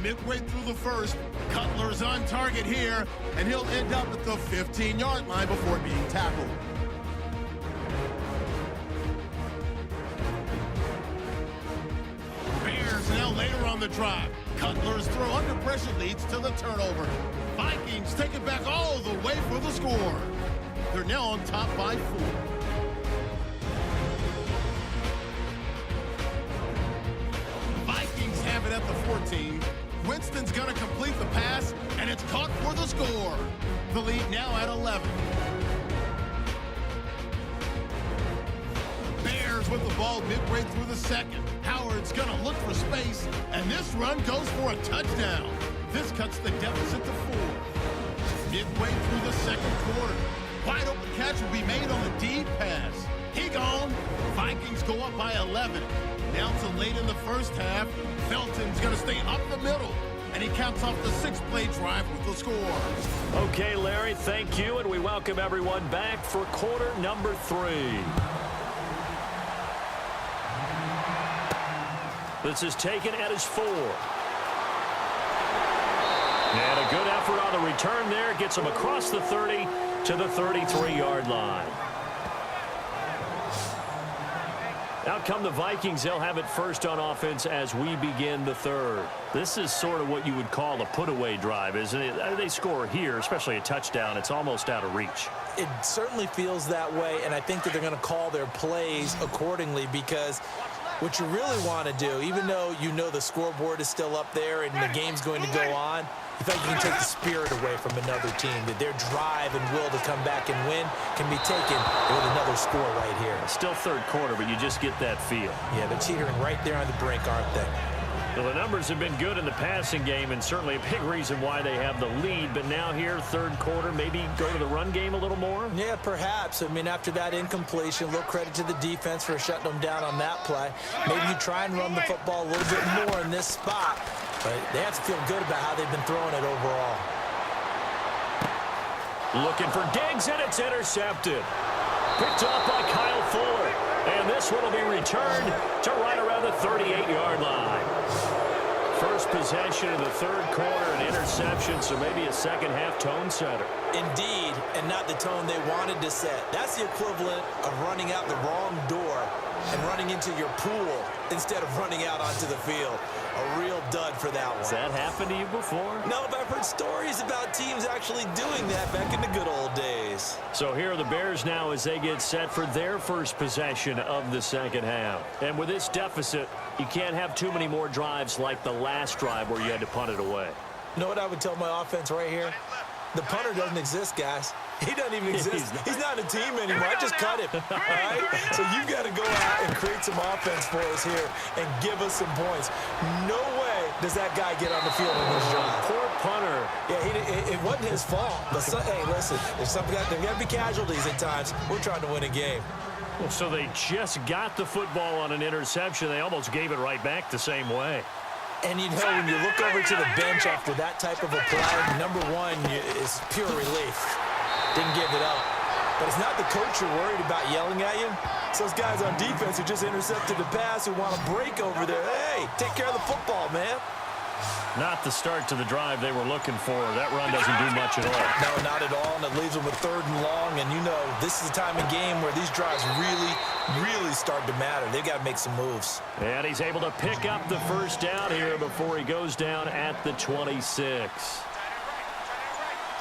midway through the first. Cutler's on target here, and he'll end up at the 15-yard line before being tackled. Bears now later on the drive. Cutler's throw under pressure leads to the turnover. Vikings take it back all the way for the score. They're now on top by 4. Vikings have it at the 14. Winston's going to complete the pass, and it's caught for the score. The lead now at 11. Bears with the ball midway through the second. Howard's going to look for space, and this run goes for a touchdown. This cuts the deficit to 4. Midway through the second quarter. Wide open catch will be made on the deep pass. He gone. Vikings go up by 11. Now to late in the first half, Felton's going to stay up the middle, and he caps off the 6-play drive with the score. Okay, Larry, thank you, and we welcome everyone back for quarter number 3. This is taken at his 4. And a good effort on the return there. Gets him across the 30 to the 33-yard line. Out come the Vikings. They'll have it first on offense as we begin the third. This is sort of what you would call a put-away drive, isn't it? They score here, especially a touchdown. It's almost out of reach. It certainly feels that way, and I think that they're going to call their plays accordingly, because what you really want to do, even though you know the scoreboard is still up there and the game's going to go on, you think you can take the spirit away from another team, that their drive and will to come back and win can be taken with another score right here. Still third quarter, but you just get that feel. Yeah, they're teetering right there on the brink, aren't they? Well, the numbers have been good in the passing game, and certainly a big reason why they have the lead. But now here, third quarter, maybe go to the run game a little more? Yeah, perhaps. I mean, after that incompletion, a little credit to the defense for shutting them down on that play. Maybe you try and run the football a little bit more in this spot. But they have to feel good about how they've been throwing it overall. Looking for Diggs, and it's intercepted. Picked off by Kyle Fuller. And this one will be returned to right around the 38-yard line. First possession of the third quarter, an interception, so maybe a second-half tone setter. Indeed, and not the tone they wanted to set. That's the equivalent of running out the wrong door and running into your pool instead of running out onto the field. A real dud for that one. Has that happened to you before? No, but I've heard stories about teams actually doing that back in the good old days. So here are the Bears now as they get set for their first possession of the second half. And with this deficit, you can't have too many more drives like the last drive where you had to punt it away. You know what I would tell my offense right here? The punter doesn't exist, guys. He doesn't even exist. He's not a team anymore. I just cut him. All right? So you've got to go out and create some offense for us here and give us some points. No way does that guy get on the field in this drive. Poor punter. Yeah, it wasn't his fault. But hey, listen, there's got to be casualties at times. We're trying to win a game. Well, so they just got the football on an interception. They almost gave it right back the same way. And you know, when you look over to the bench after that type of a play, number one is pure relief. Didn't give it up. But it's not the coach you're worried about yelling at you. It's those guys on defense who just intercepted the pass who want to break over there. Hey, take care of the football, man. Not the start to the drive they were looking for. That run doesn't do much at all. No, not at all, and it leaves them with third and long. And you know, this is the time of game where these drives really start to matter. They've got to make some moves. And he's able to pick up the first down here before he goes down at the 26.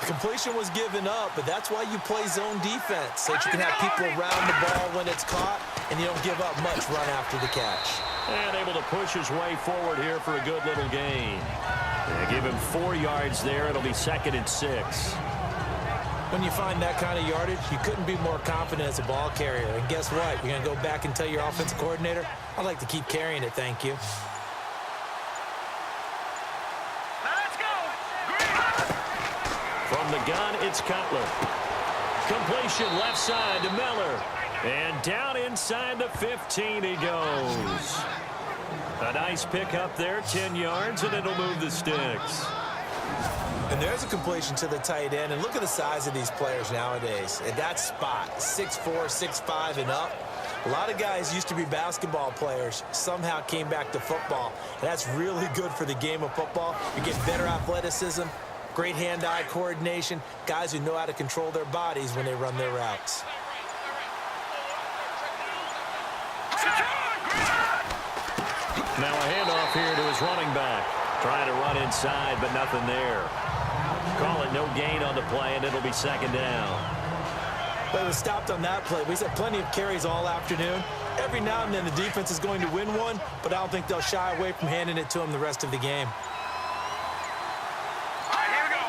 The completion was given up, but that's why you play zone defense, so that you can have people around the ball when it's caught, and you don't give up much run after the catch. And able to push his way forward here for a good little gain. They give him 4 yards there. It'll be 2nd and 6. When you find that kind of yardage, you couldn't be more confident as a ball carrier. And guess what? You're going to go back and tell your offensive coordinator, I'd like to keep carrying it, thank you. Let's go! From the gun, it's Cutler. Completion left side to Miller. And down inside the 15 he goes. A nice pick up there, 10 yards, and it'll move the sticks. And there's a completion to the tight end. And look at the size of these players nowadays. At that spot, 6'4", 6'5", and up. A lot of guys used to be basketball players, somehow came back to football. And that's really good for the game of football. You get better athleticism, great hand-eye coordination, guys who know how to control their bodies when they run their routes. Now a handoff here to his running back. Trying to run inside, but nothing there. Call it no gain on the play, and it'll be second down. Well, it was stopped on that play. We've had plenty of carries all afternoon. Every now and then the defense is going to win one, but I don't think they'll shy away from handing it to him the rest of the game. All right, here we go.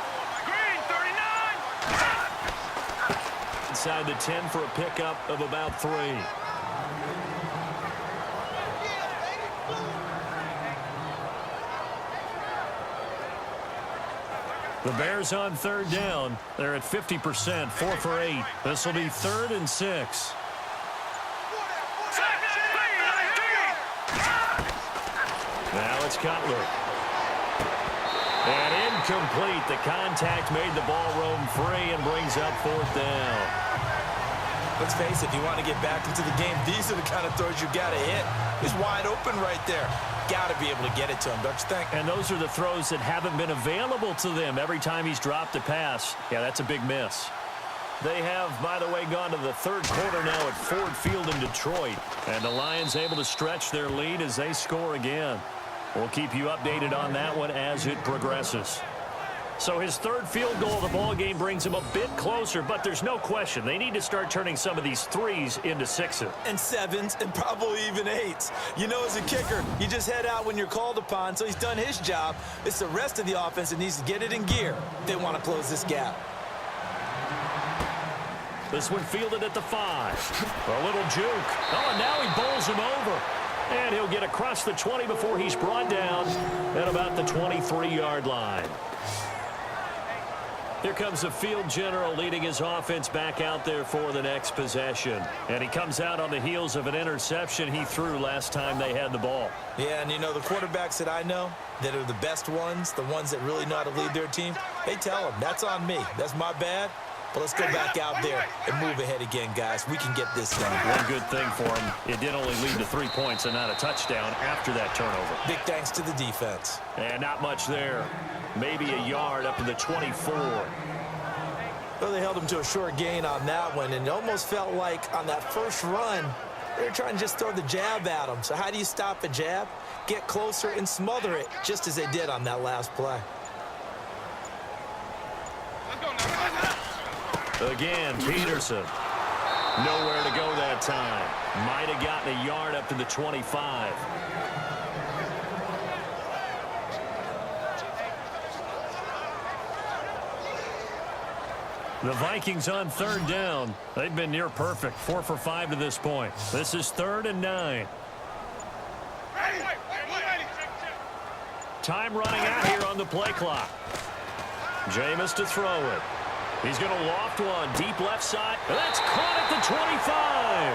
Green, 39. Inside the 10 for a pickup of about 3. The Bears on third down. They're at 50%, 4 for 8. This will be 3rd and 6. Now it's Cutler. And incomplete. The contact made the ball roam free and brings up 4th down. Let's face it, if you want to get back into the game, these are the kind of throws you got to hit. He's wide open right there. Got to be able to get it to him, don't you think? And those are the throws that haven't been available to them every time he's dropped a pass. Yeah, that's a big miss. They have, by the way, gone to the 3rd quarter now at Ford Field in Detroit. And the Lions able to stretch their lead as they score again. We'll keep you updated on that one as it progresses. So his 3rd field goal of the ball game brings him a bit closer, but there's no question they need to start turning some of these 3s into 6s. And 7s, and probably even 8s. You know, as a kicker, you just head out when you're called upon, so he's done his job. It's the rest of the offense that needs to get it in gear. They want to close this gap. This one fielded at the 5. A little juke. Oh, and now he bowls him over. And he'll get across the 20 before he's brought down at about the 23-yard line. Here comes the field general leading his offense back out there for the next possession. And he comes out on the heels of an interception he threw last time they had the ball. Yeah, and you know, the quarterbacks that I know that are the best ones, the ones that really know how to lead their team, they tell them, that's on me. That's my bad. But let's go back out there and move ahead again, guys. We can get this done. One good thing for him, it did only lead to 3 points and not a touchdown after that turnover. Big thanks to the defense. And not much there. Maybe a yard up to the 24. Well, they held him to a short gain on that one, and it almost felt like on that first run, they were trying to just throw the jab at him. So how do you stop a jab? Get closer and smother it, just as they did on that last play. Again, Peterson. Nowhere to go that time. Might have gotten a yard up to the 25. The Vikings on third down. They've been near perfect. 4 for 5 to this point. This is 3rd and 9. Time running out here on the play clock. Jameis to throw it. He's going to loft one deep left side. That's caught at the 25.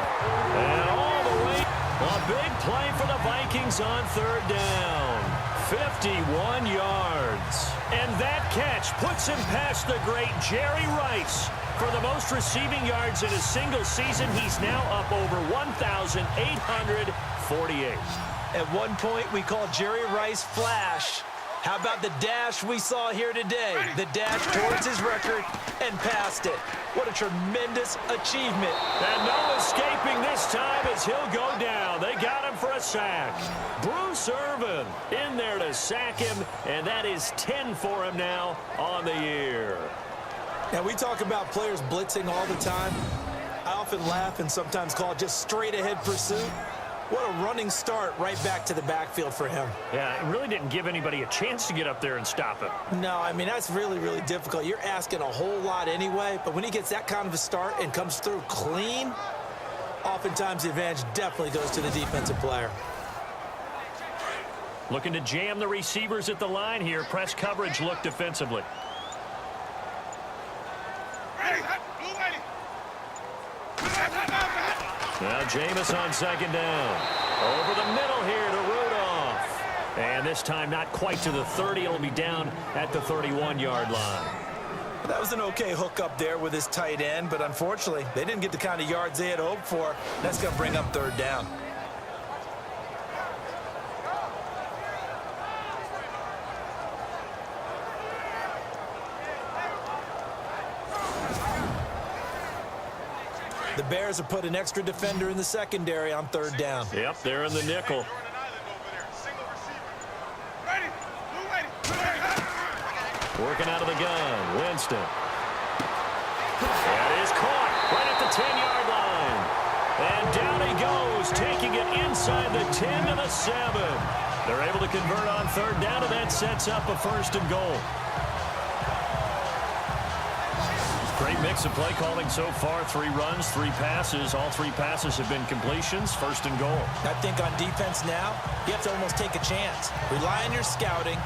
And all the way. A big play for the Vikings on third down. 51 yards. And that catch puts him past the great Jerry Rice. For the most receiving yards in a single season, he's now up over 1,848. At one point, we called Jerry Rice Flash. How about the dash we saw here today? The dash towards his record and past it. What a tremendous achievement. And no escaping this time as he'll go down. They got him for a sack. Bruce Irvin in there to sack him, and that is 10 for him now on the year. Now, we talk about players blitzing all the time. I often laugh and sometimes call it just straight-ahead pursuit. What a running start right back to the backfield for him. Yeah, it really didn't give anybody a chance to get up there and stop him. No, I mean, that's really, really difficult. You're asking a whole lot anyway, but when he gets that kind of a start and comes through clean, oftentimes the advantage definitely goes to the defensive player. Looking to jam the receivers at the line here. Press coverage look defensively. Now Jameis on second down. Over the middle here to Rudolph. And this time not quite to the 30. It'll be down at the 31-yard line. That was an okay hook up there with his tight end, but unfortunately, they didn't get the kind of yards they had hoped for. That's going to bring up third down. The Bears have put an extra defender in the secondary on third down. Yep, they're in the nickel. Working out of the gun, Winston. That is caught right at the 10-yard line. And down he goes, taking it inside the 10 to the 7. They're able to convert on third down, and that sets up a 1st and goal. Great mix of play calling so far. 3 runs, 3 passes. All 3 passes have been completions. 1st and goal. I think on defense now, you have to almost take a chance. Rely on your scouting.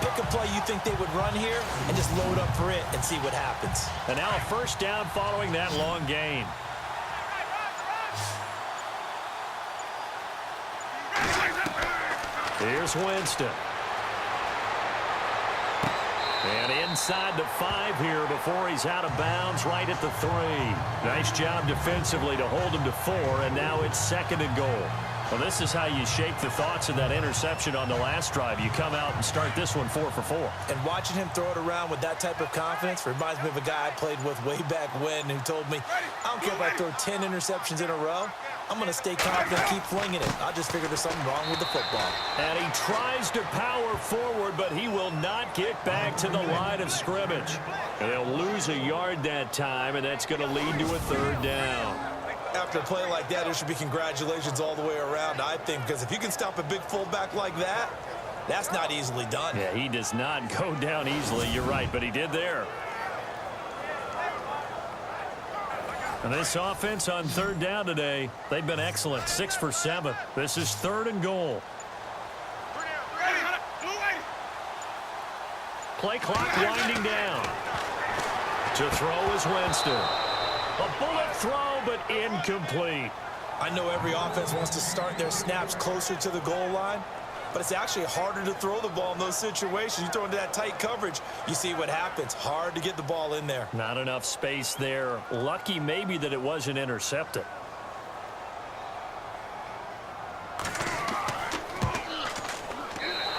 Pick a play you think they would run here and just load up for it and see what happens. And now a 1st down following that long gain. Here's Winston. And inside the 5 here before he's out of bounds right at the 3. Nice job defensively to hold him to 4, and now it's 2nd and goal. Well, this is how you shape the thoughts of that interception on the last drive. You come out and start this one 4 for 4. And watching him throw it around with that type of confidence reminds me of a guy I played with way back when who told me, I don't care if I throw 10 interceptions in a row. I'm going to stay confident, keep flinging it. I just figured there's something wrong with the football. And he tries to power forward, but he will not get back to the line of scrimmage. And they'll lose a yard that time, and that's going to lead to a 3rd down. After a play like that, there should be congratulations all the way around, I think, because if you can stop a big fullback like that, that's not easily done. Yeah, he does not go down easily. You're right, but he did there. And this offense on 3rd down today, they've been excellent. 6 for 7. This is 3rd and goal. Play clock winding down. To throw is Winston. A bullet throw, but incomplete. I know every offense wants to start their snaps closer to the goal line, but it's actually harder to throw the ball in those situations. You throw into that tight coverage, you see what happens. Hard to get the ball in there. Not enough space there. Lucky maybe that it wasn't intercepted.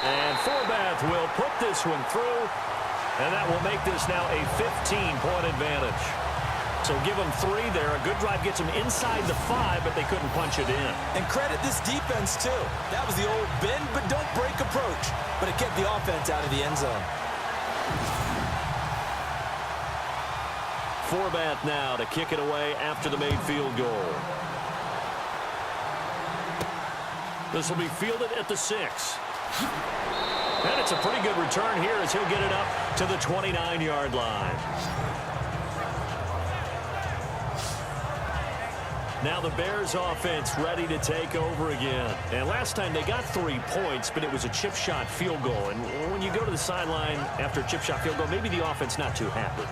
And Forbath will put this one through, and that will make this now a 15-point advantage. So give them 3 there. A good drive gets them inside the 5, but they couldn't punch it in. And credit this defense, too. That was the old bend but don't break approach, but it kept the offense out of the end zone. Forbath now to kick it away after the made field goal. This will be fielded at the 6. And it's a pretty good return here as he'll get it up to the 29-yard line. Now the Bears offense ready to take over again. And last time they got 3 points, but it was a chip shot field goal. And when you go to the sideline after a chip shot field goal, maybe the offense not too happy.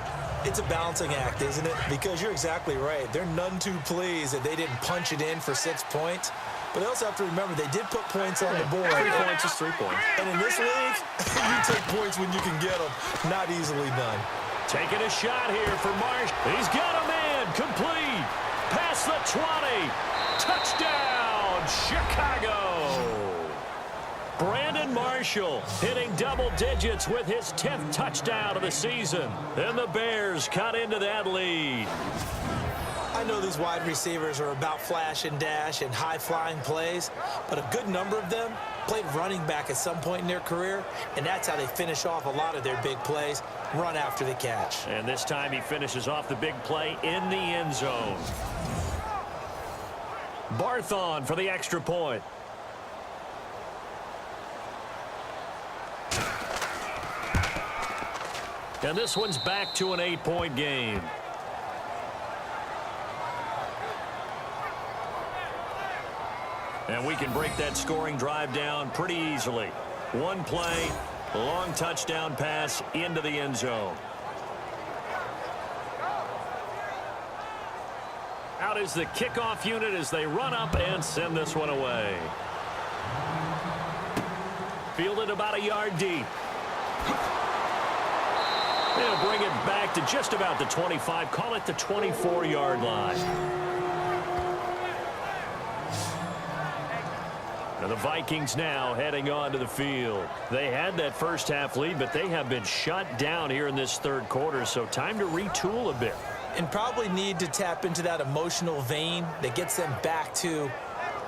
It's a balancing act, isn't it? Because you're exactly right. They're none too pleased that they didn't punch it in for 6 points. But they also have to remember they did put points on the board. 3 points is 3 points. And in this league, you take points when you can get them. Not easily done. Taking a shot here for Marsh. He's got a man. Complete. Past the 20. Touchdown, Chicago. Brandon Marshall hitting double digits with his 10th touchdown of the season. And the Bears cut into that lead. I know these wide receivers are about flash and dash and high-flying plays, but a good number of them played running back at some point in their career, and that's how they finish off a lot of their big plays, run after the catch. And this time he finishes off the big play in the end zone. Barthon for the extra point. And this one's back to an 8-point game. And we can break that scoring drive down pretty easily. One play, long touchdown pass into the end zone. Out is the kickoff unit as they run up and send this one away. Fielded about a yard deep. They'll bring it back back to just about the 25, call it the 24-yard line. And the Vikings now heading onto the field. They had that first half lead, but they have been shut down here in this third quarter, so time to retool a bit. And probably need to tap into that emotional vein that gets them back to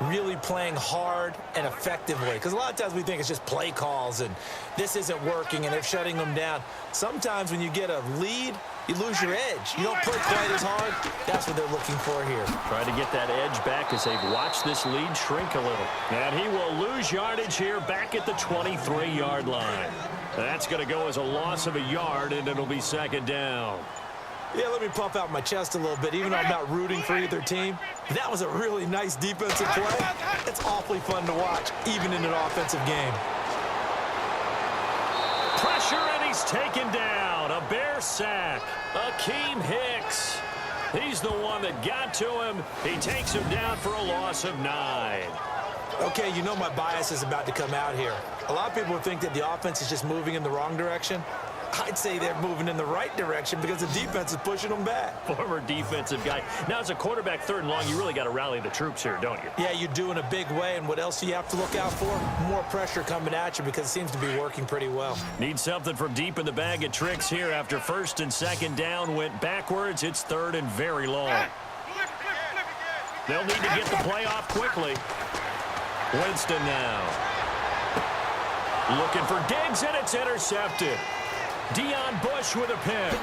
really playing hard and effectively. Because a lot of times we think it's just play calls and this isn't working and they're shutting them down. Sometimes when you get a lead, you lose your edge. You don't play quite as hard. That's what they're looking for here. Trying to get that edge back as they've watched this lead shrink a little. And he will lose yardage here back at the 23-yard line. That's going to go as a loss of a yard, and it'll be second down. Yeah, let me puff out my chest a little bit, even though I'm not rooting for either team. That was a really nice defensive play. It's awfully fun to watch, even in an offensive game. Pressure, and he's taken down. A Bear sack. Akeem Hicks. He's the one that got to him. He takes him down for a loss of 9. Okay, you know my bias is about to come out here. A lot of people think that the offense is just moving in the wrong direction. I'd say they're moving in the right direction because the defense is pushing them back. Former defensive guy. Now, as a quarterback, third and long, you really got to rally the troops here, don't you? Yeah, you do in a big way, and what else do you have to look out for? More pressure coming at you because it seems to be working pretty well. Need something from deep in the bag of tricks here after first and second down went backwards. It's third and very long. They'll need to get the play off quickly. Winston now. Looking for Diggs, and it's intercepted. Deion Bush with a pick.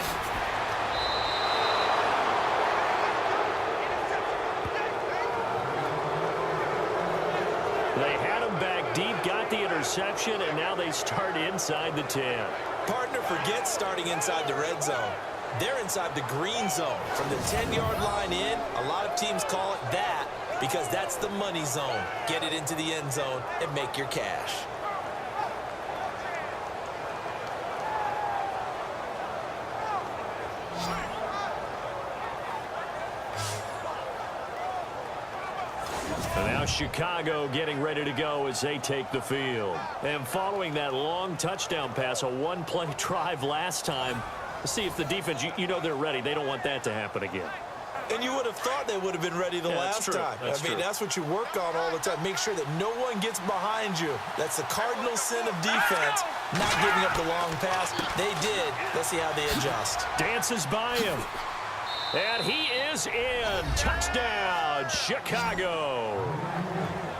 They had him back deep, got the interception, and now they start inside the 10. Partner forgets starting inside the red zone. They're inside the green zone. From the 10-yard line in, a lot of teams call it that because that's the money zone. Get it into the end zone and make your cash. And now Chicago getting ready to go as they take the field. And following that long touchdown pass, a one-play drive last time, let's see if the defense, you know they're ready. They don't want that to happen again. And you would have thought they would have been ready the last time. That's what you work on all the time. Make sure that no one gets behind you. That's the cardinal sin of defense, not giving up the long pass. They did. Let's see how they adjust. Dances by him. And he is in. Touchdown, Chicago.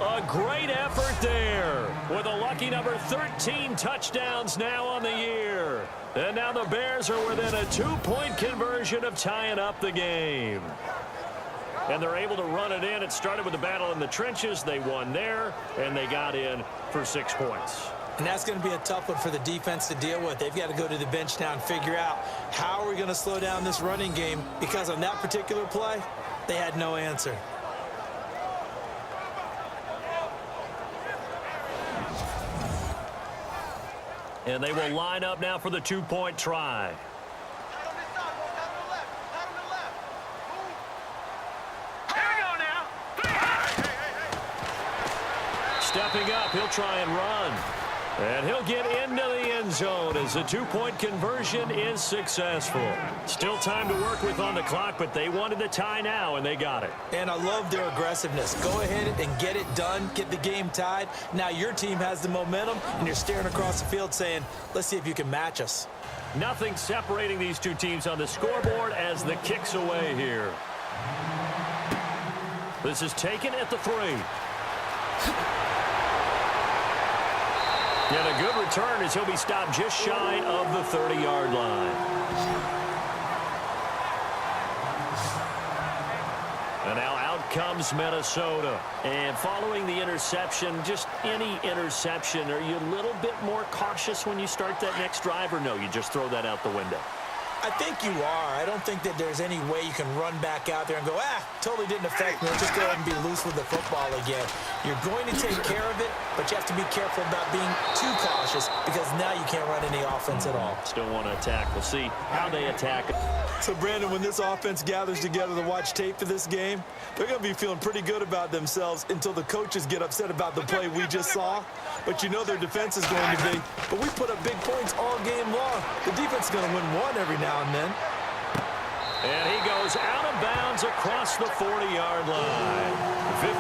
A great effort there with a lucky number 13 touchdowns now on the year. And now the Bears are within a 2-point conversion of tying up the game. And they're able to run it in. It started with a battle in the trenches. They won there, and they got in for 6 points. And that's going to be a tough one for the defense to deal with. They've got to go to the bench now and figure out how are we going to slow down this running game, because on that particular play, they had no answer. And they will line up now for the 2-point try. Stepping up, he'll try and run. And he'll get into the end zone as the 2-point conversion is successful. Still time to work with on the clock, but they wanted the tie now, and they got it. And I love their aggressiveness. Go ahead and get it done, get the game tied. Now your team has the momentum, and you're staring across the field saying, let's see if you can match us. Nothing separating these two teams on the scoreboard as the kick's away here. This is taken at the 3. And a good return as he'll be stopped just shy of the 30-yard line. And now out comes Minnesota. And following the interception, just any interception, are you a little bit more cautious when you start that next drive, or no, you just throw that out the window? I think you are. I don't think that there's any way you can run back out there and go, totally didn't affect me. Let's just go ahead and be loose with the football again. You're going to take care of it, but you have to be careful about being too cautious because now you can't run any offense at all. Still want to attack. We'll see how they attack. So, Brandon, when this offense gathers together to watch tape for this game, they're going to be feeling pretty good about themselves until the coaches get upset about the play we just saw. But you know their defense is going to be. But we put up big points all game long. The defense is going to win one every now and then. And he goes out of bounds across the 40-yard line.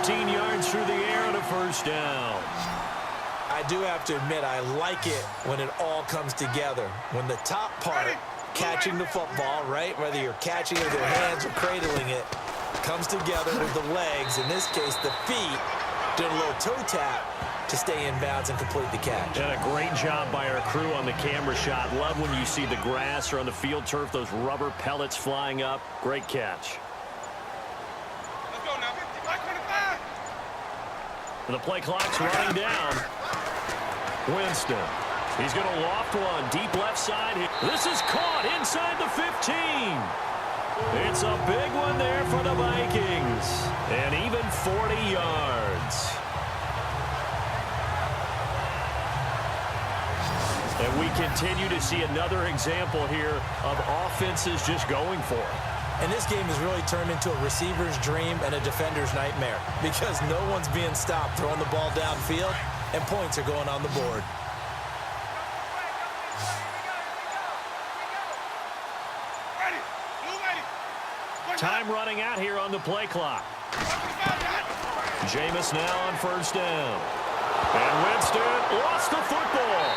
15 yards through the air and a first down. I do have to admit, I like it when it all comes together. When the top part, catching the football, right, whether you're catching it with your hands or cradling it, comes together with the legs, in this case the feet, doing a little toe tap to stay in bounds and complete the catch. And a great job by our crew on the camera shot. Love when you see the grass or on the field turf, those rubber pellets flying up. Great catch. Let's go now. 25. The play clock's running down. Winston. He's going to loft one deep left side. This is caught inside the 15. It's a big one there for the Vikings. And even 40 yards. And we continue to see another example here of offenses just going for it. And this game has really turned into a receiver's dream and a defender's nightmare because no one's being stopped throwing the ball downfield, and points are going on the board. Time running out here on the play clock. Jameis now on first down. And Winston lost the football.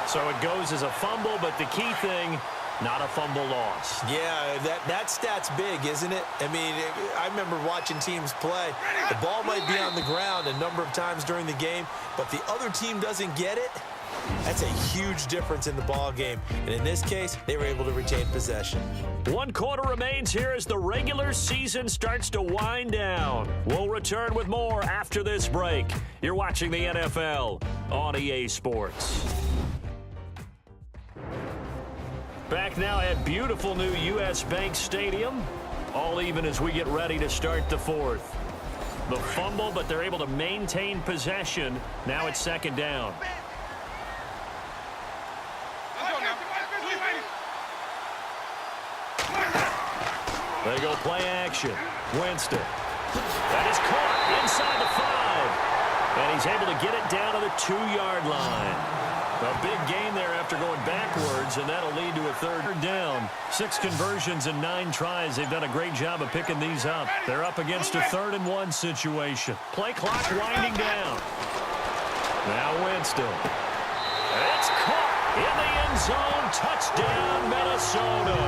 So it goes as a fumble, but the key thing, not a fumble loss. Yeah, that stat's big, isn't it? I mean, I remember watching teams play. The ball might be on the ground a number of times during the game, but the other team doesn't get it. That's a huge difference in the ball game. And in this case, they were able to retain possession. 1 quarter remains here as the regular season starts to wind down. We'll return with more after this break. You're watching the NFL on EA Sports. Back now at beautiful new U.S. Bank Stadium. All even as we get ready to start the fourth. The fumble, but they're able to maintain possession. Now it's second down. They go play action. Winston. That is caught inside the 5. And he's able to get it down to the 2-yard line. A big gain there after going backwards, and that'll lead to a third down. 6 conversions and 9 tries. They've done a great job of picking these up. They're up against a 3rd-and-1 situation. Play clock winding down. Now Winston. It's caught in the end zone. Touchdown, Minnesota.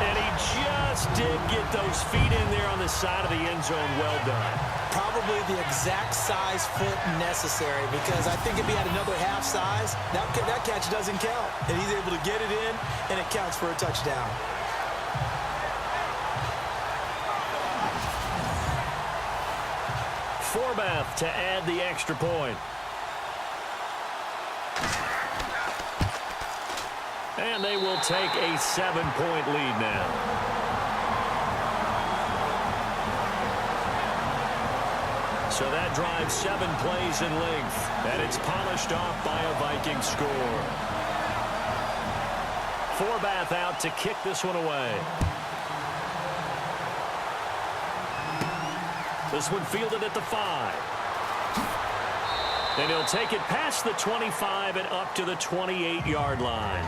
And he just did get those feet in there on the side of the end zone. Well done. Probably the exact size foot necessary, because I think if he had another half size, that catch doesn't count. And he's able to get it in, and it counts for a touchdown. Forbath to add the extra point. And they will take a 7-point lead now. So that drives 7 plays in length, and it's polished off by a Viking score. Forbath out to kick this one away. This one fielded at the 5. And he'll take it past the 25 and up to the 28-yard line.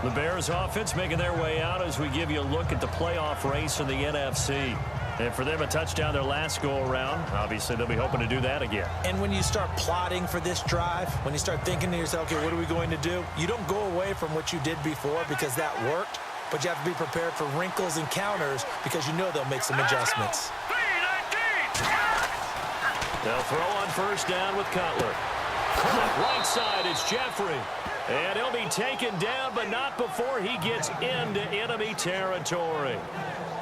The Bears offense making their way out as we give you a look at the playoff race in the NFC. And for them, a touchdown their last go-around. Obviously, they'll be hoping to do that again. And when you start plotting for this drive, when you start thinking to yourself, okay, what are we going to do? You don't go away from what you did before because that worked, but you have to be prepared for wrinkles and counters because you know they'll make some adjustments. They'll throw on first down with Cutler. Right side, it's Jeffrey. And he'll be taken down, but not before he gets into enemy territory.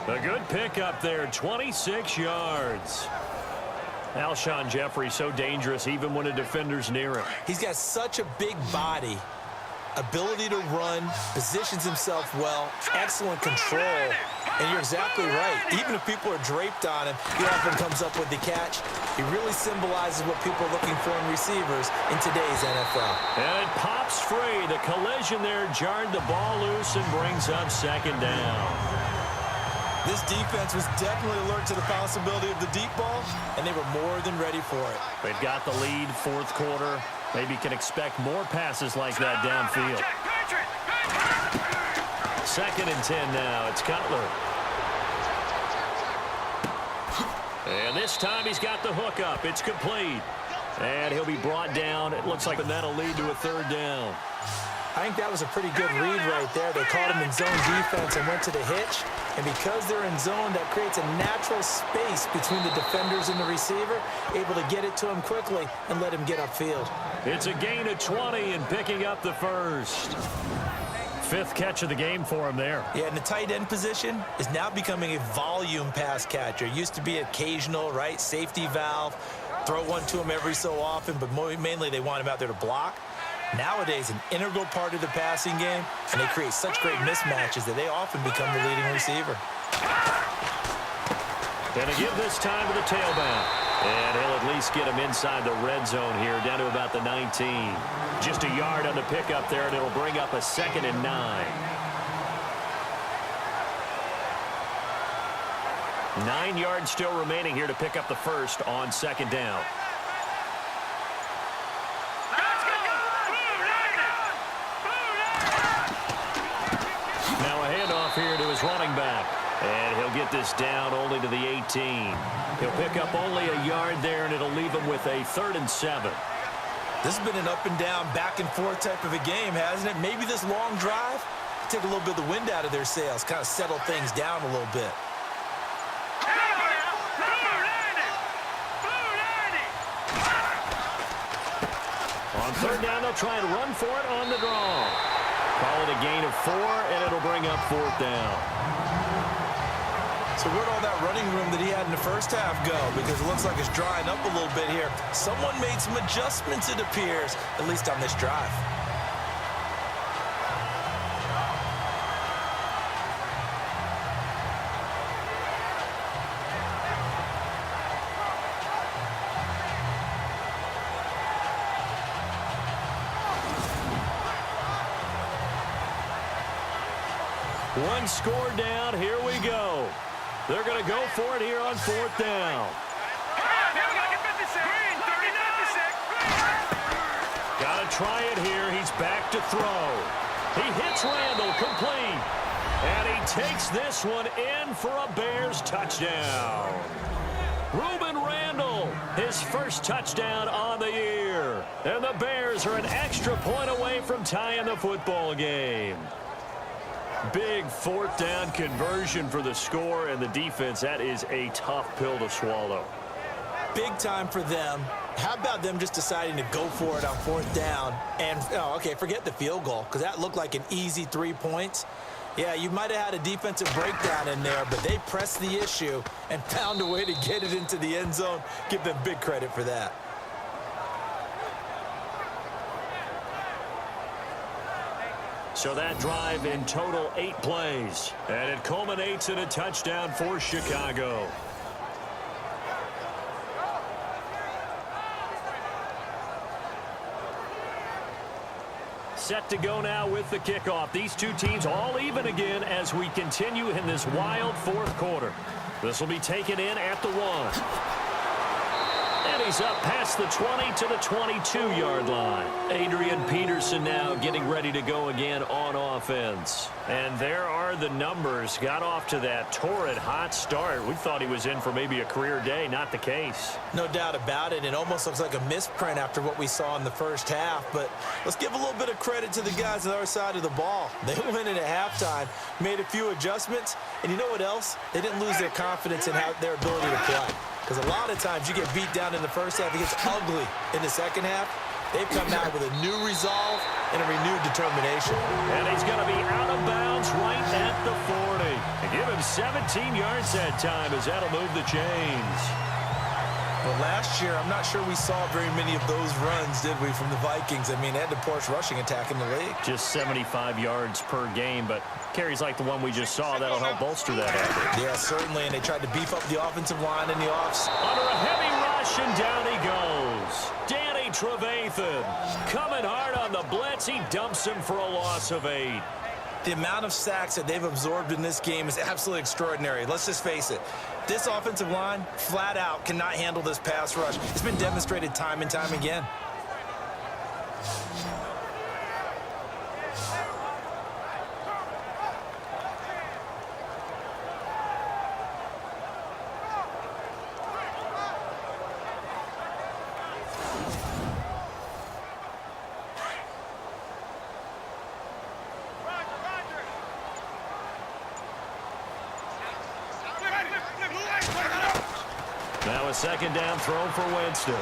A good pickup there, 26 yards. Alshon Jeffrey so dangerous even when a defender's near him. He's got such a big body, ability to run, positions himself well, excellent control. And you're exactly right. Even if people are draped on him, he often comes up with the catch. He really symbolizes what people are looking for in receivers in today's NFL. And it pops free. The collision there jarred the ball loose and brings up second down. This defense was definitely alert to the possibility of the deep ball, and they were more than ready for it. They've got the lead, fourth quarter. Maybe can expect more passes like that downfield. Second and 10 now. It's Cutler. And this time he's got the hook up. It's complete. And he'll be brought down. It looks like that'll lead to a third down. I think that was a pretty good read right there. They caught him in zone defense and went to the hitch. And because they're in zone, that creates a natural space between the defenders and the receiver, able to get it to him quickly and let him get upfield. It's a gain of 20 and picking up the first. Fifth catch of the game for him there. Yeah, and the tight end position is now becoming a volume pass catcher. Used to be occasional, right? Safety valve. Throw one to him every so often, but mainly they want him out there to block. Nowadays, an integral part of the passing game, and they create such great mismatches that they often become the leading receiver. Gonna give this time to the tailback. And he'll at least get him inside the red zone here, down to about the 19. Just a yard on the pickup there, and it'll bring up a 2nd and 9. 9 yards still remaining here to pick up the first on 2nd down. Now a handoff here to his running back. And he'll get this down only to the 18. He'll pick up only a yard there, and it'll leave him with a 3rd and 7. This has been an up and down, back and forth type of a game, hasn't it? Maybe this long drive take a little bit of the wind out of their sails, kind of settle things down a little bit. On 3rd down, they'll try and run for it on the draw. Call it a gain of 4, and it'll bring up 4th down. So where'd all that running room that he had in the first half go? Because it looks like it's drying up a little bit here. Someone made some adjustments, it appears, at least on this drive. One score down. Here we go. They're going to go for it here on 4th down. Got to try it here. He's back to throw. He hits Randall, complete. And he takes this one in for a Bears touchdown. Reuben Randall, his first touchdown on the year. And the Bears are an extra point away from tying the football game. Big 4th down conversion for the score, and the defense, that is a tough pill to swallow. Big time for them. How about them just deciding to go for it on 4th down? And, oh, okay, forget the field goal, because that looked like an easy 3 points. Yeah, you might have had a defensive breakdown in there, but they pressed the issue and found a way to get it into the end zone. Give them big credit for that. So that drive in total 8 plays, and it culminates in a touchdown for Chicago. Set to go now with the kickoff. These two teams all even again as we continue in this wild 4th quarter. This will be taken in at the 1. And he's up past the 20 to the 22-yard line. Adrian Peterson now getting ready to go again on offense. And there are the numbers. Got off to that torrid hot start. We thought he was in for maybe a career day. Not the case. No doubt about it. It almost looks like a misprint after what we saw in the first half. But let's give a little bit of credit to the guys on our side of the ball. They went in at halftime, made a few adjustments. And you know what else? They didn't lose their confidence in their ability to play. Because a lot of times you get beat down in the first half, it gets ugly in the second half. They've come out with a new resolve and a renewed determination. And he's going to be out of bounds right at the 40. And give him 17 yards that time as that'll move the chains. Well, last year, I'm not sure we saw very many of those runs, did we, from the Vikings? I mean, they had the poorest rushing attack in the league. Just 75 yards per game, but carries like the one we just saw, that'll help bolster that average. Yeah, certainly, and they tried to beef up the offensive line in the offs. Under a heavy rush, and down he goes. Danny Trevathan coming hard on the blitz. He dumps him for a loss of 8. The amount of sacks that they've absorbed in this game is absolutely extraordinary. Let's just face it. This offensive line, flat out, cannot handle this pass rush. It's been demonstrated time and time again. Now a second down throw for Winston.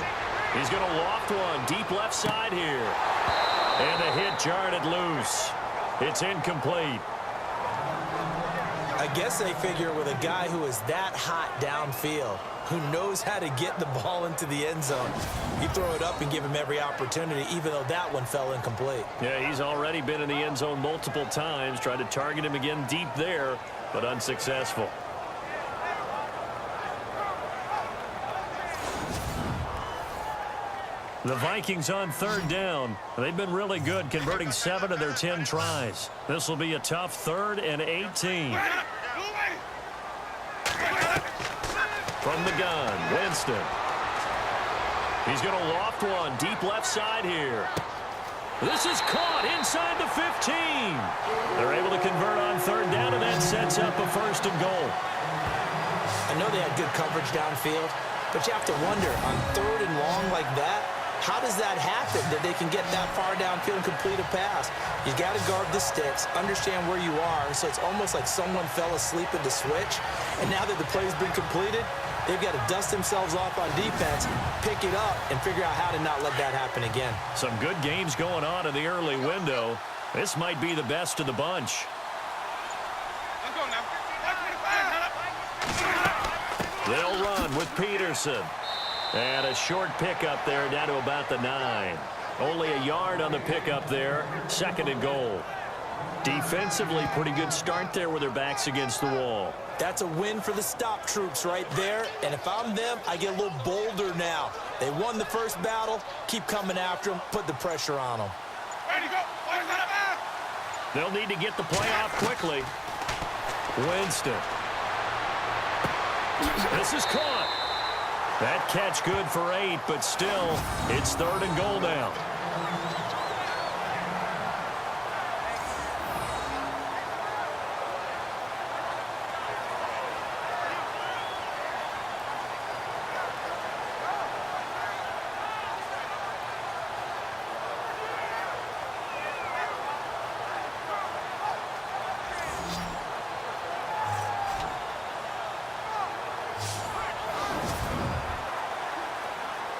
He's going to loft one deep left side here. And the hit jarred it loose. It's incomplete. I guess they figure with a guy who is that hot downfield, who knows how to get the ball into the end zone, you throw it up and give him every opportunity, even though that one fell incomplete. Yeah, he's already been in the end zone multiple times, tried to target him again deep there, but unsuccessful. The Vikings on third down. They've been really good, converting 7 of their 10 tries. This will be a tough 3rd and 18. From the gun, Winston. He's going to loft one deep left side here. This is caught inside the 15. They're able to convert on third down, and that sets up a 1st and goal. I know they had good coverage downfield, but you have to wonder, on 3rd and long like that, how does that happen, that they can get that far downfield and complete a pass? You got to guard the sticks, understand where you are, so it's almost like someone fell asleep at the switch, and now that the play's been completed, they've got to dust themselves off on defense, pick it up, and figure out how to not let that happen again. Some good games going on in the early window. This might be the best of the bunch. Let's go now. They'll run with Peterson. And a short pickup there down to about the 9. Only a yard on the pickup there. 2nd and goal. Defensively, pretty good start there with their backs against the wall. That's a win for the stop troops right there. And if I'm them, I get a little bolder now. They won the first battle. Keep coming after them. Put the pressure on them. Ready, go. They'll need to get the play off quickly. Winston. This is caught. That catch good for 8, but still, it's 3rd and goal now.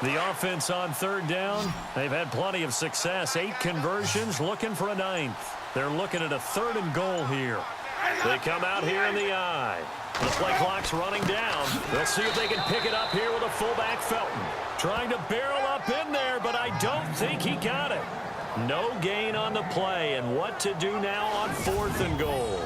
The offense on third down, they've had plenty of success. 8 conversions, looking for a 9th. They're looking at a 3rd and goal here. They come out here in the eye. The play clock's running down. They'll see if they can pick it up here with a fullback Felton. Trying to barrel up in there, but I don't think he got it. No gain on the play, and what to do now on 4th and goal.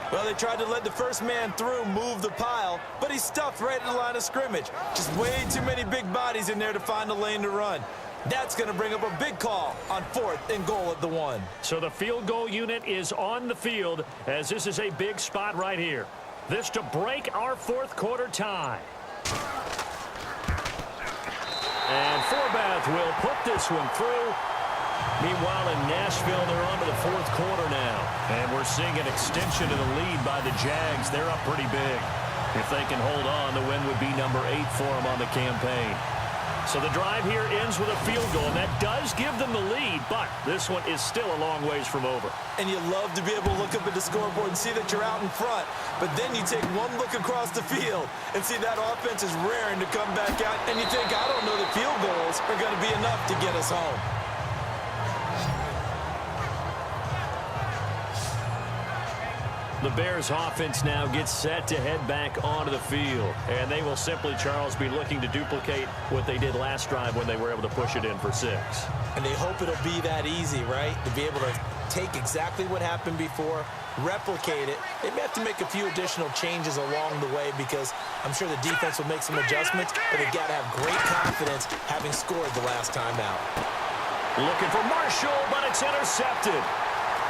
Well, they tried to let the first man through move the pile, but he's stuffed right at the line of scrimmage. Just way too many big bodies in there to find a lane to run. That's going to bring up a big call on 4th and goal at the 1. So the field goal unit is on the field as this is a big spot right here. This to break our 4th quarter tie. And Forbath will put this one through. Meanwhile, in Nashville, they're on to the 4th quarter now. And we're seeing an extension of the lead by the Jags. They're up pretty big. If they can hold on, the win would be number 8 for them on the campaign. So the drive here ends with a field goal, and that does give them the lead, but this one is still a long ways from over. And you love to be able to look up at the scoreboard and see that you're out in front, but then you take one look across the field and see that offense is raring to come back out, and you think, I don't know that field goals are going to be enough to get us home. The Bears offense now gets set to head back onto the field. And they will simply, Charles, be looking to duplicate what they did last drive when they were able to push it in for 6. And they hope it'll be that easy, right? To be able to take exactly what happened before, replicate it. They may have to make a few additional changes along the way because I'm sure the defense will make some adjustments, but they've got to have great confidence having scored the last time out. Looking for Marshall, but it's intercepted.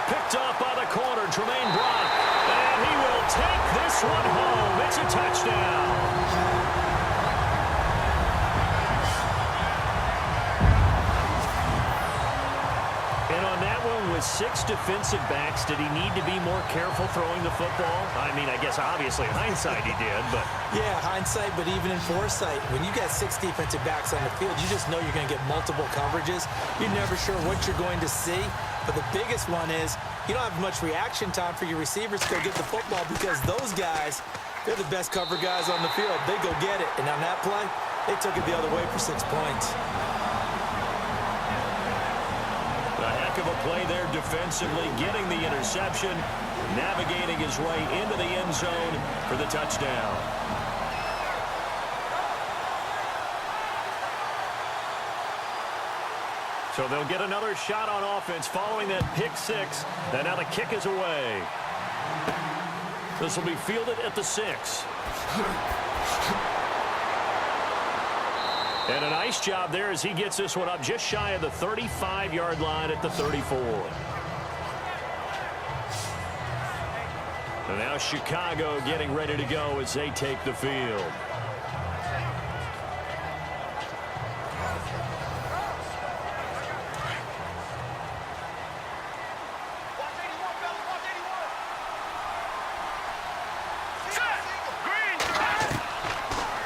Picked off by the corner, Tremaine Brock. And he will take this one home. It's a touchdown. And on that one, with 6 defensive backs, did he need to be more careful throwing the football? I mean, I guess obviously in hindsight he did, but... Yeah, hindsight, but even in foresight, when you got 6 defensive backs on the field, you just know you're going to get multiple coverages. You're never sure what you're going to see. But the biggest one is you don't have much reaction time for your receivers to go get the football because those guys, they're the best cover guys on the field. They go get it. And on that play, they took it the other way for 6 points. A heck of a play there defensively, getting the interception, navigating his way into the end zone for the touchdown. So they'll get another shot on offense following that pick 6, and now the kick is away. This will be fielded at the 6. And a nice job there as he gets this one up just shy of the 35-yard line at the 34. And now Chicago getting ready to go as they take the field.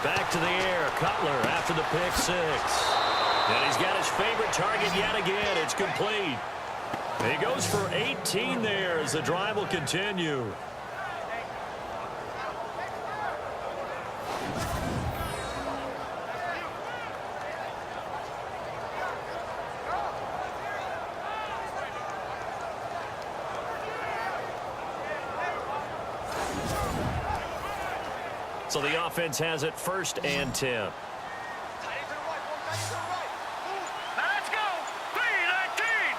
Back to the air, Cutler after the pick 6. And he's got his favorite target yet again. It's complete. He goes for 18 there as the drive will continue. So the offense has it 1st and 10. Let's go. 3-19.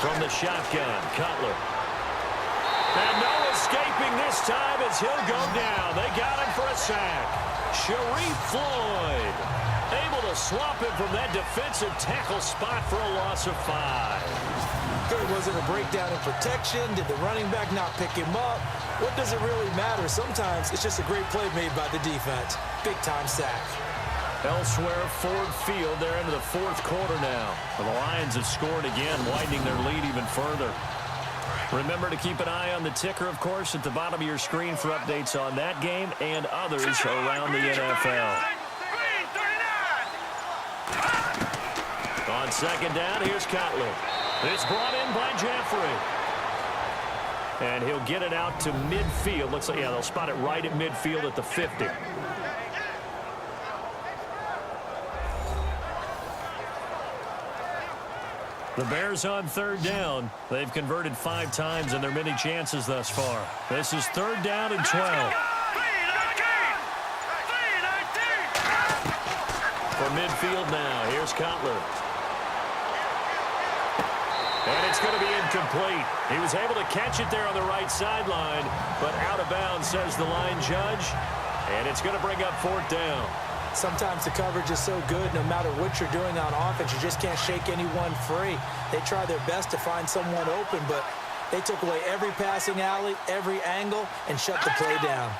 From the shotgun, Cutler. And no escaping this time as he'll go down. They got him for a sack. Sharif Floyd able to swap him from that defensive tackle spot for a loss of 5. Good. Was it a breakdown in protection? Did the running back not pick him up? What does it really matter? Sometimes it's just a great play made by the defense. Big-time sack. Elsewhere, Ford Field, they're into the 4th quarter now. The Lions have scored again, widening their lead even further. Remember to keep an eye on the ticker, of course, at the bottom of your screen for updates on that game and others around the NFL. On 2nd down, here's Cutler. It's brought in by Jeffrey. And he'll get it out to midfield. Looks like, yeah, they'll spot it right at midfield at the 50. The Bears on 3rd down. They've converted 5 times in their many chances thus far. This is 3rd down and 12. For midfield now, here's Cutler. And it's going to be incomplete. He was able to catch it there on the right sideline, but out of bounds, says the line judge. And it's going to bring up 4th down. Sometimes the coverage is so good, no matter what you're doing on offense, you just can't shake anyone free. They try their best to find someone open, but they took away every passing alley, every angle, and shut the play down.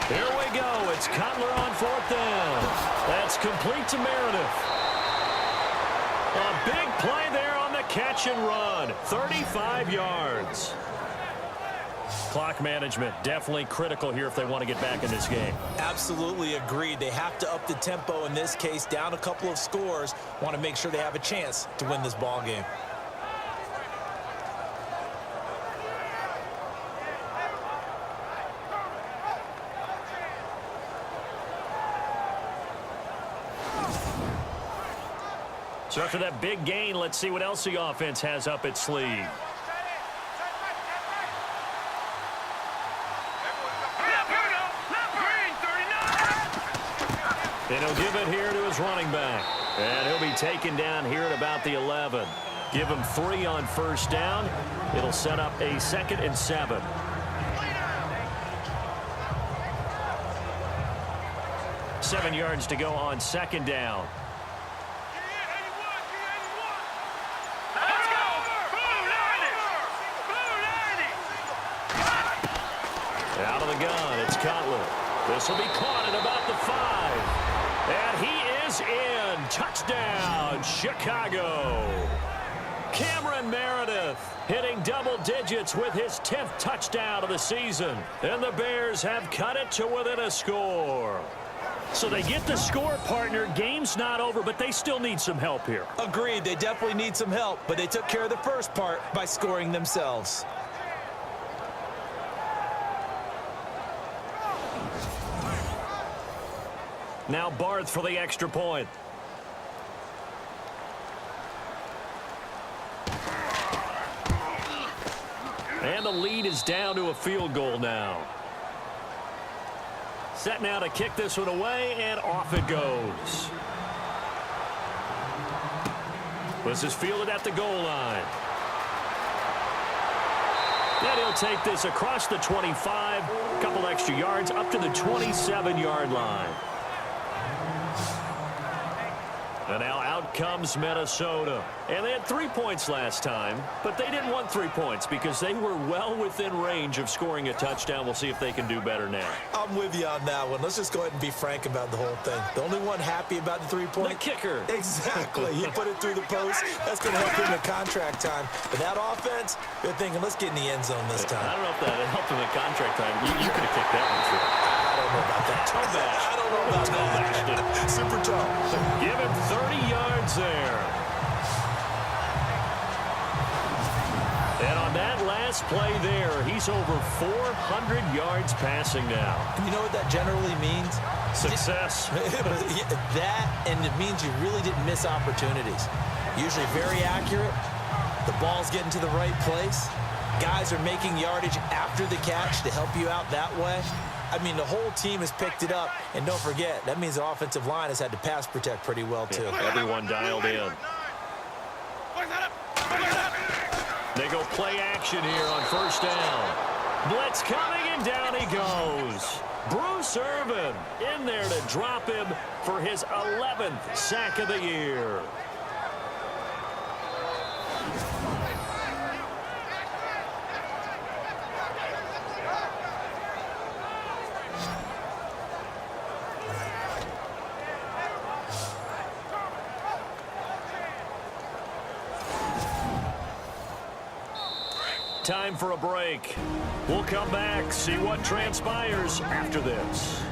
Here we go. It's Cutler on 4th down. That's complete to Meredith. A big play there on the catch and run. 35 yards. Clock management definitely critical here if they want to get back in this game. Absolutely agreed. They have to up the tempo in this case, down a couple of scores. Want to make sure they have a chance to win this ball game. So after that big gain, let's see what else the offense has up its sleeve. And he'll give it here to his running back. And he'll be taken down here at about the 11. Give him 3 on 1st down. It'll set up a 2nd and 7. Seven yards to go on 2nd down. Out of the gun, it's Cutler. This will be caught at about the 5. And he is in. Touchdown, Chicago. Cameron Meredith hitting double digits with his 10th touchdown of the season. And the Bears have cut it to within a score. So they get the score, partner. Game's not over, but they still need some help here. Agreed. They definitely need some help, but they took care of the first part by scoring themselves. Now Barth for the extra point. And the lead is down to a field goal now. Set now to kick this one away, and off it goes. This is fielded at the goal line. Then he'll take this across the 25, a couple extra yards, up to the 27-yard line. And now out comes Minnesota. And they had 3 points last time, but they didn't want 3 points because they were well within range of scoring a touchdown. We'll see if they can do better now. I'm with you on that one. Let's just go ahead and be frank about the whole thing. The only one happy about the 3-point? The kicker. Exactly. He put it through the post. That's going to help him in contract time. But that offense, they're thinking, let's get in the end zone this time. I don't know if that helped him in contract time. You could have kicked that one through. I don't know about that. Toe bash. I don't know about that. Super toe. Give him 30 yards there. And on that last play there, he's over 400 yards passing now. You know what that generally means? Success. That, and it means you really didn't miss opportunities. Usually very accurate. The ball's getting to the right place. Guys are making yardage after the catch to help you out that way. I mean, the whole team has picked it up. And don't forget, that means the offensive line has had to pass protect pretty well, too. Yeah, everyone dialed in. They go play action here on first down. Blitz coming, and down he goes. Bruce Irvin in there to drop him for his 11th sack of the year. Time for a break. We'll come back, see what transpires after this.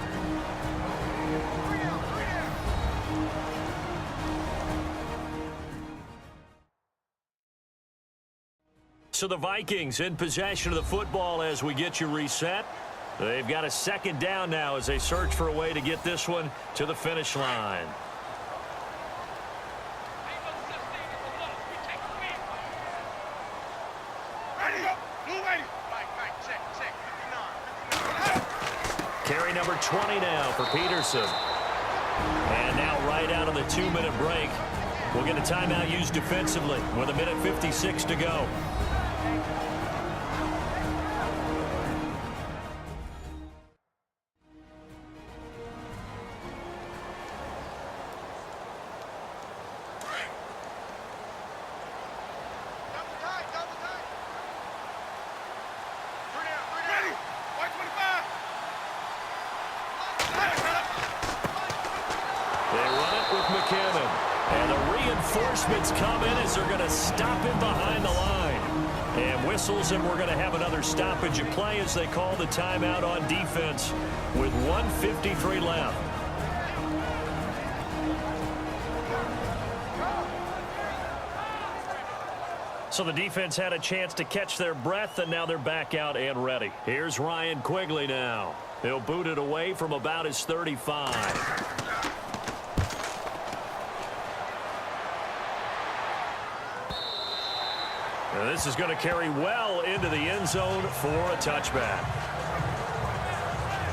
So the Vikings in possession of the football as we get you reset. They've got a second down now as they search for a way to get this one to the finish line. Carry number 20 now for Peterson. And now right out of the 2-minute break, we'll get a timeout used defensively with 1:56 to go. Reinforcements come in as they're going to stop him behind the line. And whistles, and we're going to have another stoppage of play as they call the timeout on defense with 1:53 left. So the defense had a chance to catch their breath, and now they're back out and ready. Here's Ryan Quigley now. He'll boot it away from about his 35. And this is going to carry well into the end zone for a touchback.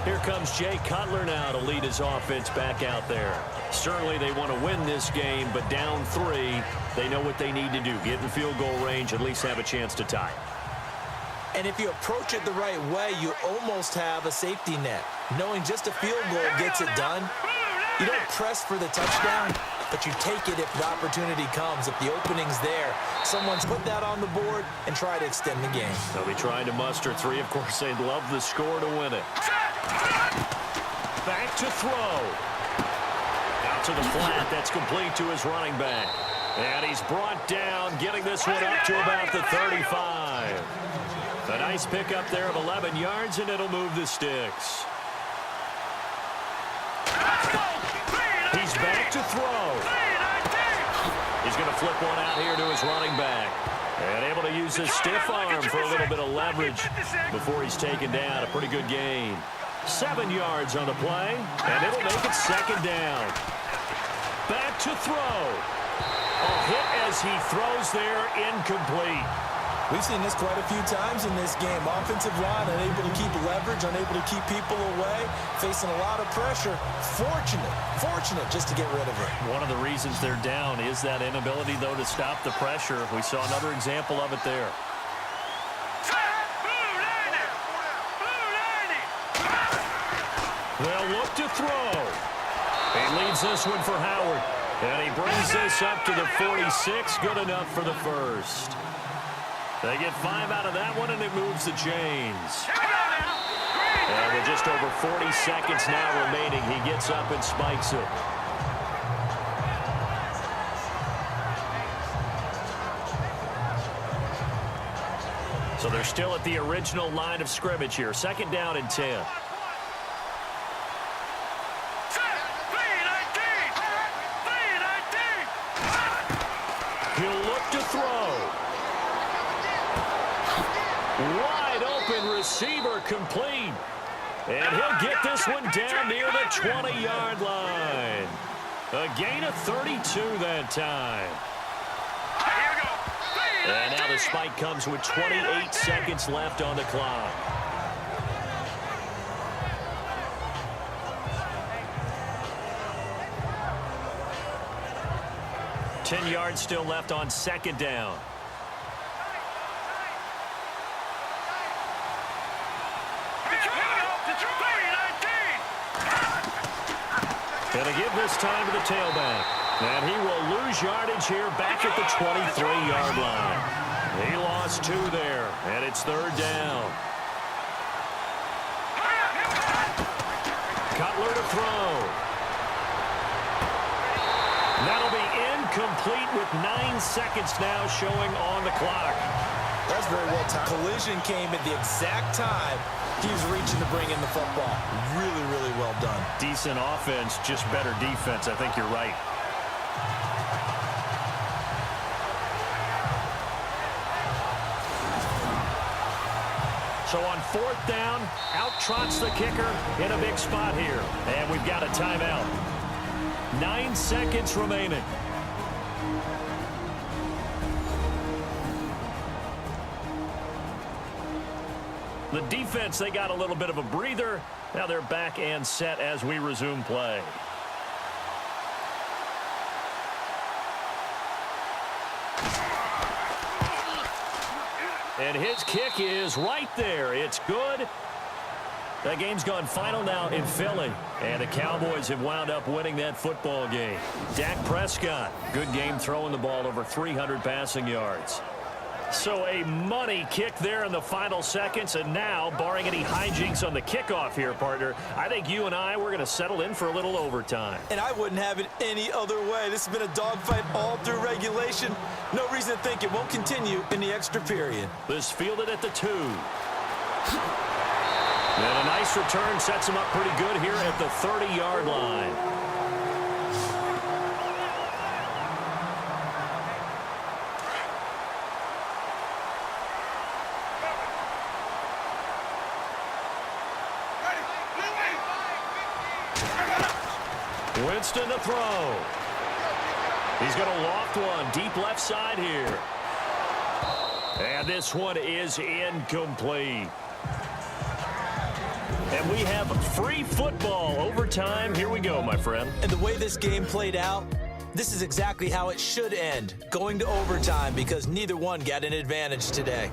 Here comes Jay Cutler now to lead his offense back out there. Certainly they want to win this game, but down 3, they know what they need to do. Get in field goal range, at least have a chance to tie. And if you approach it the right way, you almost have a safety net. Knowing just a field goal gets it done. You don't press for the touchdown. but you take it if the opportunity comes, if the opening's there. Someone's put that on the board and try to extend the game. They'll be trying to muster 3. Of course, they'd love the score to win it. Back to throw. Out to the flat. That's complete to his running back. And he's brought down, getting this one up to about the 35. A nice pickup there of 11 yards, and it'll move the sticks. He's back to throw. He's going to flip one out here to his running back. And able to use his stiff arm for a little bit of leverage before he's taken down. A pretty good gain. 7 yards on the play, and it'll make it second down. Back to throw. A hit as he throws there, incomplete. We've seen this quite a few times in this game. Offensive line unable to keep leverage, unable to keep people away, facing a lot of pressure. Fortunate just to get rid of it. One of the reasons they're down is that inability, though, to stop the pressure. We saw another example of it there. They'll look to throw. He leads this one for Howard. And he brings this up to the 46. Good enough for the first. They get 5 out of that one, and it moves the chains. And with just over 40 seconds now remaining, he gets up and spikes it. So they're still at the original line of scrimmage here. Second down and 10. He'll look to throw. Wide open receiver complete. And he'll get this one down near the 20-yard line. A gain of 32 that time. And now the spike comes with 28 seconds left on the clock. Ten yards still left on second down. Going to give this time to the tailback. And he will lose yardage here back at the 23-yard line. He lost 2 there, and it's third down. Cutler to throw. That'll be incomplete with 9 seconds now showing on the clock. That's very well timed. Collision came at the exact time he was reaching to bring in the football. Really, really well done. Decent offense, just better defense. I think you're right. So on fourth down, out trots the kicker in a big spot here. And we've got a timeout. 9 seconds remaining. The defense, they got a little bit of a breather. Now they're back and set as we resume play. And his kick is right there. It's good. That game's gone final now in Philly. And the Cowboys have wound up winning that football game. Dak Prescott, good game throwing the ball, over 300 passing yards. So a money kick there in the final seconds. And now, barring any hijinks on the kickoff here, partner, I think you and we're going to settle in for a little overtime. And I wouldn't have it any other way. This has been a dogfight all through regulation. No reason to think it won't continue in the extra period. This fielded at the 2. And a nice return sets him up pretty good here at the 30-yard line. Winston to throw. He's going to loft one deep left side here. And this one is incomplete. And we have free football overtime. Here we go, my friend. And the way this game played out, this is exactly how it should end, going to overtime, because neither one got an advantage today.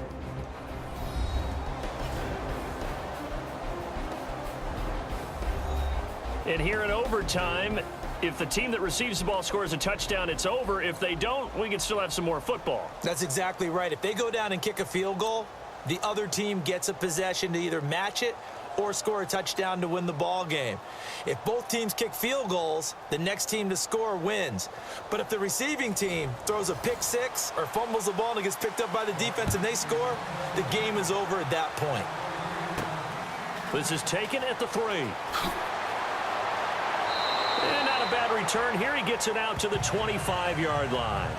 And here in overtime, If the team that receives the ball scores a touchdown, it's over. If they don't, we can still have some more football. That's exactly right. If they go down and kick a field goal, the other team gets a possession to either match it or score a touchdown to win the ball game. If both teams kick field goals, the next team to score wins. But if the receiving team throws a pick six or fumbles the ball and it gets picked up by the defense and they score, the game is over at that point. This is taken at the 3. And not a bad return here. He gets it out to the 25-yard line.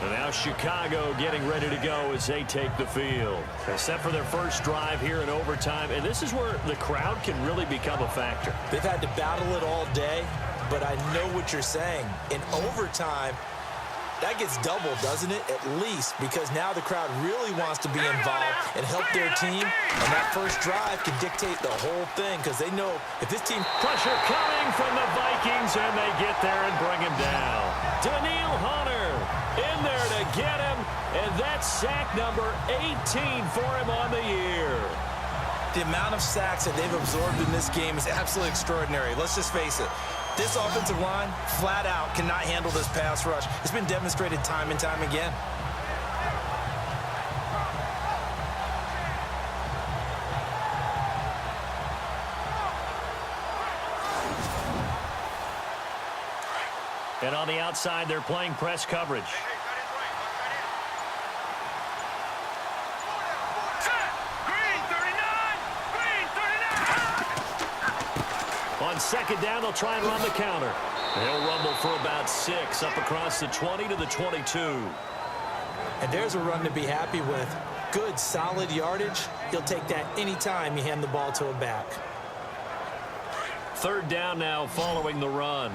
And now Chicago getting ready to go as they take the field. They're set for their first drive here in overtime, and this is where the crowd can really become a factor. They've had to battle it all day, but I know what you're saying. In overtime, that gets doubled, doesn't it? At least, because now the crowd really wants to be involved and help their team, and that first drive can dictate the whole thing because they know if this team... Pressure coming from the Vikings, and they get there and bring him down. Daniil Hunter in there to get him, and that's sack number 18 for him on the year. The amount of sacks that they've absorbed in this game is absolutely extraordinary. Let's just face it. This offensive line, flat out, cannot handle this pass rush. It's been demonstrated time and time again. And on the outside, they're playing press coverage. On second down, they'll try and run the counter. They'll rumble for about 6 up across the 20 to the 22. And there's a run to be happy with. Good, solid yardage. He'll take that anytime you hand the ball to a back. Third down now following the run.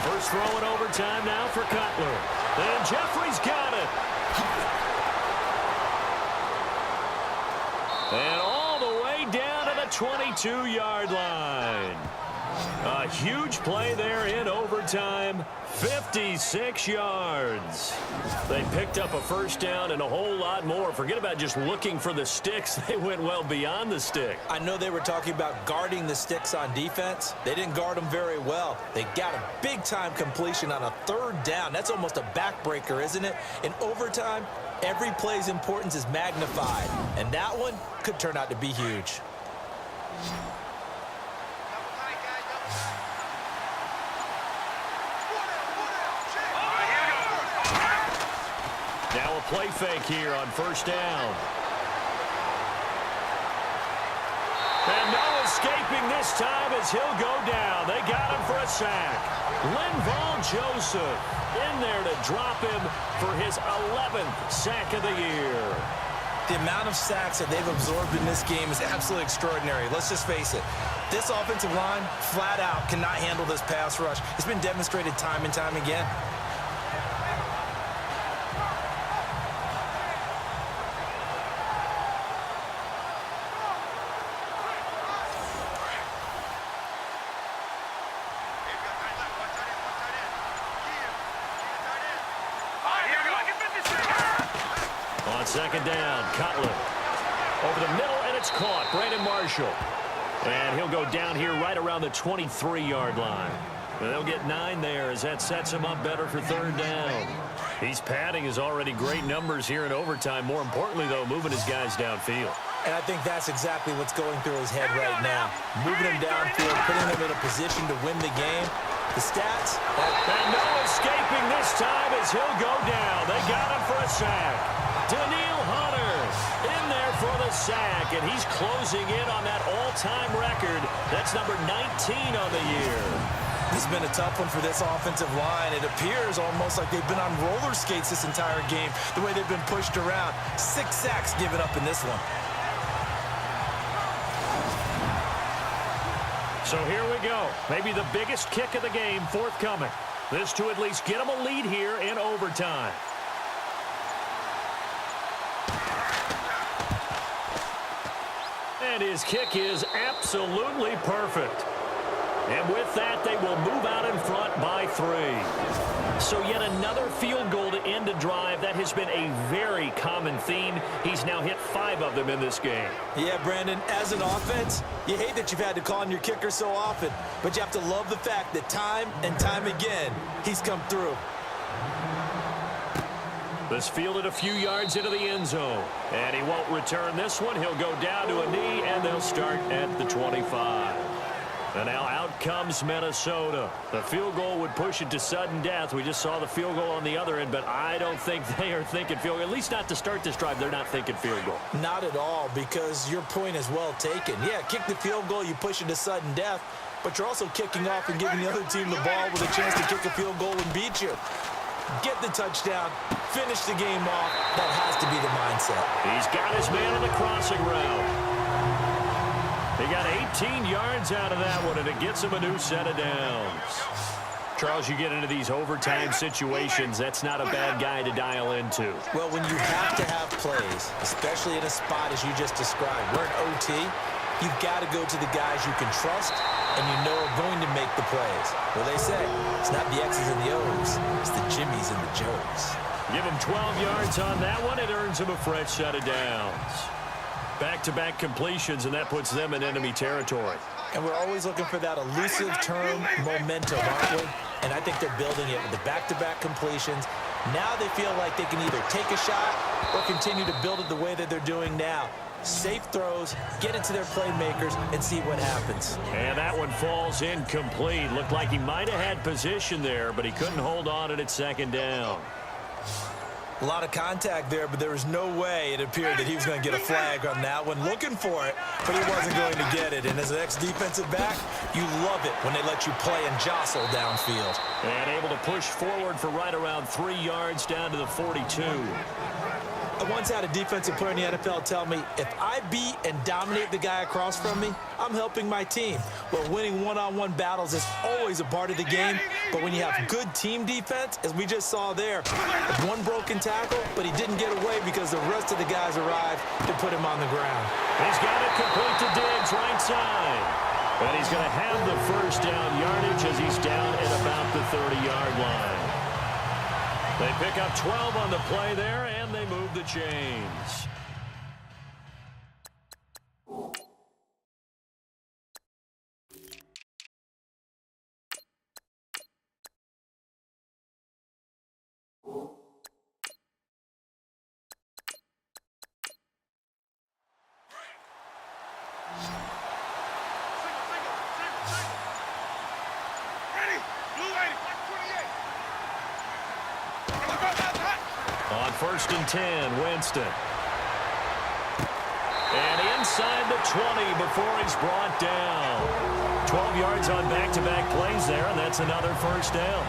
First throw in overtime now for Cutler. And Jeffrey's got it. And all the way down to the 22-yard line. A huge play there in overtime. 56 yards. They picked up a first down and a whole lot more. Forget about just looking for the sticks. They went well beyond the stick. I know they were talking about guarding the sticks on defense. They didn't guard them very well. They got a big-time completion on a third down. That's almost a backbreaker, isn't it? In overtime, every play's importance is magnified. And that one could turn out to be huge. Now a play fake here on first down. And no escaping this time as he'll go down. They got him for a sack. Linval Joseph in there to drop him for his 11th sack of the year. The amount of sacks that they've absorbed in this game is absolutely extraordinary. Let's just face it. This offensive line, flat out, cannot handle this pass rush. It's been demonstrated time and time again. Second down, Cutler. Over the middle, and it's caught. Brandon Marshall. And he'll go down here right around the 23-yard line. And they'll get 9 there as that sets him up better for third down. He's padding his already great numbers here in overtime. More importantly, though, moving his guys downfield. And I think that's exactly what's going through his head right now. Moving him downfield, putting him in a position to win the game. The stats. And no escaping this time as he'll go down. They got him for a sack. Daniil Hunter in there for the sack, and he's closing in on that all-time record. That's number 19 on the year. This has been a tough one for this offensive line. It appears almost like they've been on roller skates this entire game, the way they've been pushed around. 6 sacks given up in this one. So here we go. Maybe the biggest kick of the game forthcoming. This to at least get them a lead here in overtime. And his kick is absolutely perfect. And with that, they will move out in front by 3. So yet another field goal to end a drive. That has been a very common theme. He's now hit 5 of them in this game. Yeah, Brandon, as an offense, you hate that you've had to call on your kicker so often, but you have to love the fact that time and time again, he's come through. This fielded a few yards into the end zone. And he won't return this one. He'll go down to a knee, and they'll start at the 25. And now out comes Minnesota. The field goal would push it to sudden death. We just saw the field goal on the other end, but I don't think they are thinking field goal. At least not to start this drive. They're not thinking field goal. Not at all, because your point is well taken. Yeah, kick the field goal, you push it to sudden death, but you're also kicking off and giving the other team the ball with a chance to kick a field goal and beat you. Get the touchdown, finish the game off. That has to be the mindset. He's got his man on the crossing route. He got 18 yards out of that one, and it gets him a new set of downs. Charles, you get into these overtime situations, that's not a bad guy to dial into. Well, when you have to have plays, especially in a spot as you just described, we're in OT, you've got to go to the guys you can trust and you know are going to make the plays. Well, they say it's not the X's and the O's, it's the Jimmies and the Joes. Give him 12 yards on that one. It earns him a fresh set of downs. Back-to-back completions, and that puts them in enemy territory. And we're always looking for that elusive term, momentum, aren't we? And I think they're building it with the back-to-back completions. Now they feel like they can either take a shot or continue to build it the way that they're doing now. Safe throws, get it to their playmakers, and see what happens. And that one falls incomplete. Looked like he might have had position there, but he couldn't hold on at second down. A lot of contact there, but there was no way it appeared that he was going to get a flag on that one. Looking for it, but he wasn't going to get it. And as an ex-defensive back, you love it when they let you play and jostle downfield. And able to push forward for right around 3 yards down to the 42. I once had a defensive player in the NFL tell me, if I beat and dominate the guy across from me, I'm helping my team. Well, winning one-on-one battles is always a part of the game, but when you have good team defense, as we just saw there, one broken tackle, but he didn't get away because the rest of the guys arrived to put him on the ground. He's got it complete to Diggs, right side. And he's going to have the first down yardage as he's down at about the 30-yard line. They pick up 12 on the play there, and they move the chains. On 1st and 10, Winston. And inside the 20 before he's brought down. 12 yards on back-to-back plays there, and that's another first down.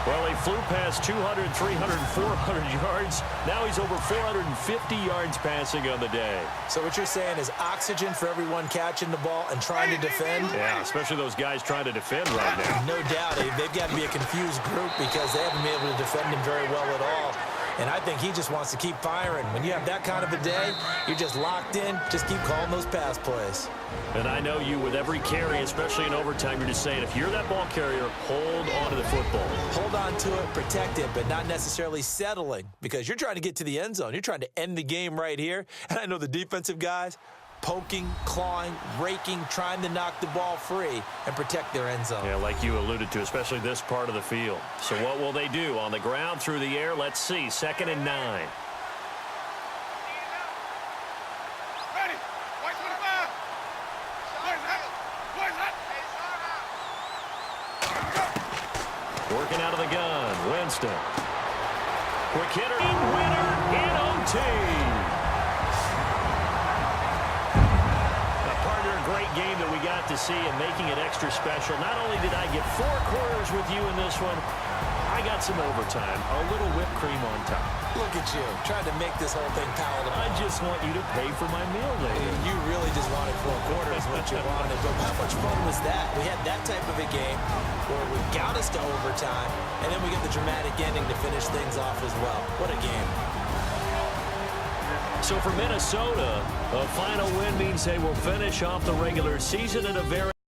Well, he flew past 200, 300, 400 yards. Now he's over 450 yards passing on the day. So what you're saying is oxygen for everyone catching the ball and trying to defend? Yeah, especially those guys trying to defend right now. No doubt. They've got to be a confused group because they haven't been able to defend him very well at all. And I think he just wants to keep firing. When you have that kind of a day, you're just locked in. Just keep calling those pass plays. And I know you, with every carry, especially in overtime, you're just saying, if you're that ball carrier, hold on to the football. Hold on to it, protect it, but not necessarily settling because you're trying to get to the end zone. You're trying to end the game right here. And I know the defensive guys, poking, clawing, raking, trying to knock the ball free and protect their end zone. Yeah, like you alluded to, especially this part of the field. So what will they do? On the ground, through the air, let's see. 2nd and 9. Working out of the gun, Winston. Quick hitter, winner in OT. A great game that we got to see and making it extra special. Not only did I get 4 quarters with you in this one, I got some overtime, a little whipped cream on top. Look at you, trying to make this whole thing palatable. I just want you to pay for my meal later. You really just wanted 4 quarters, what you wanted. But how much fun was that? We had that type of a game where we got us to overtime, and then we get the dramatic ending to finish things off as well. What a game. So for Minnesota, a final win means they will finish off the regular season in a very